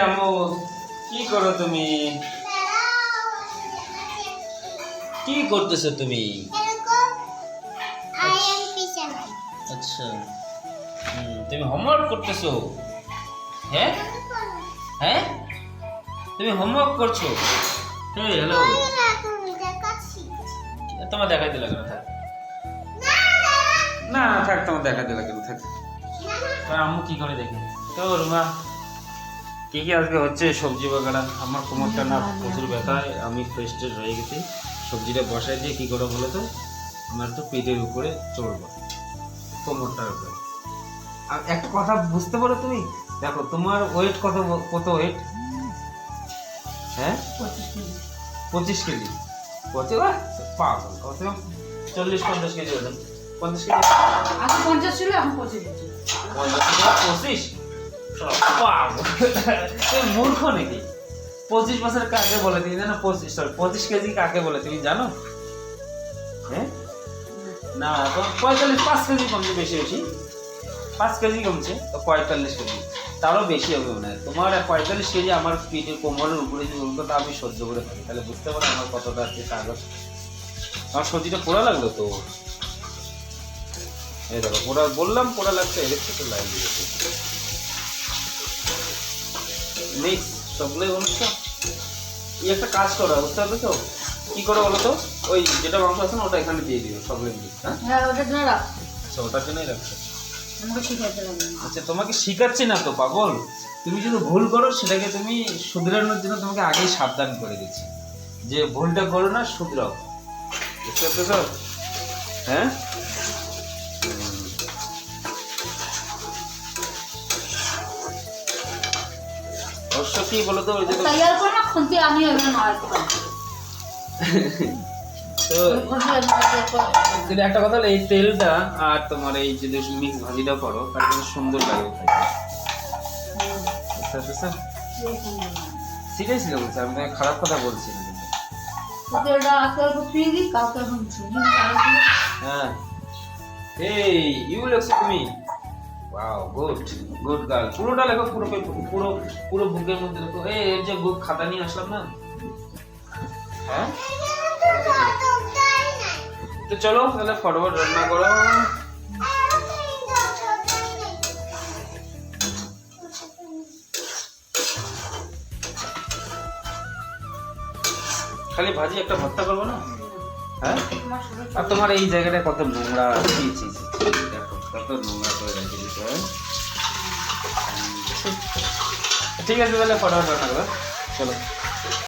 আম্মু কি করো তুমি? কি করতেছো তুমি? আচ্ছা তুমি হোমওয়ার্ক করতেছো? হ্যাঁ হ্যাঁ তুমি হোমওয়ার্ক করছো? হ্যালো তোমার দেখাইতে লাগে না, থাক না থাক, তোমার দেখাইতে লাগে না, থাক। আম্মু কি করে দেখে তো রুমা কি কি আজকে হচ্ছে সবজি বাগানা। আমার কোমরটা না প্রচুর ব্যথায়, আমি ফ্রেস্টেড হয়ে গেছি। সবজিটা বসাই দিয়ে কি করে বলো তো, আমার তো পেটের উপরে চড়বো, কোমরটার উপরে। আর একটা কথা বুঝতে পারো তুমি, দেখো তোমার ওয়েট কত, কত ওয়েট? হ্যাঁ 25 কেজি। কত পাগল, কত 40-50 কেজি ওজন। 50 কেজি আগে 50 ছিল, এখন 25 কেজি। 25 মূর্খ নাকি? 25 বছর কাকে বলে তুমি জানো? 25 কেজি কাকে বলে তুমি জানো? হ্যাঁ না, তো 5 কেজি কমছে, বেশি বেশি 5 কেজি কমছে, তো 45 কেজি, তারও বেশি হবে মনে হয় তোমার। 45 কেজি আমার পিঠে কোমরের উপরে যে উল্টো, তা আমি সহ্য করে থাকি, তাহলে বুঝতে পারো আমার কতটা আছে কাগজ। আমার সবজিটা পোড়া লাগলো তো, এই দেখো পোড়া, বললাম পোড়া লাগছে, দেখছো তো লাইভ দিয়েছে মিক্স সবগুলোই বলছো। একটা কাজ করো, বুঝতে পারবে তো কি করে বলো তো, ওই যেটা মাংস আছে না ওটা এখানে দিয়ে দিও সবগুলো মিক্স। হ্যাঁ ওটার জন্য রাখ। আচ্ছা ওটার জন্যই রাখছো। আমাকে শিখাইতে লাগবে না। আচ্ছা তোমাকে শিখাচ্ছি না তো পাগল, তুমি যদি ভুল করো সেটাকে তুমি শুধরানোর জন্য তোমাকে আগেই সাবধান করে দিচ্ছি যে ভুলটা করো না, শুধরাও, বুঝতে পারছো? হ্যাঁ অবশ্য কি বলো তো, ওই যে তৈয়ার করে না খুন্তি আমি এবার মার করব। তো যদি একটা কথা হলো, এই তেলটা আর তোমার এই যদি মিক্স ভাজিটা করো তার কিন্তু সুন্দর লাগে খাইতে। বুঝতে সিরিয়াসলি বলছি, আমি খারাপ কথা বলছি না কিন্তু। তেলটা আজকাল তো ফ্রিজি, কাউকে এখন ছুটি হ্যাঁ এই ইউ লেখছো তুমি, ওয়াও গুড গুড গার্ল। পুরোটা লেখো, পুরো পুরো পুরো বুকের মধ্যে লেখো। এই এর যে বুক খাতা নিয়ে আসলাম না, হ্যাঁ তো চলো তাহলে ফটাফট রান্না করো। খালি ভাজি, একটা ভর্তা করবো না? হ্যাঁ আর তোমার এই জায়গাটা কত নোংরা, দেখো কত নোংরা করে রেখে দিতে হয়। ঠিক আছে তাহলে ফটাফট রান্না করো, চলো।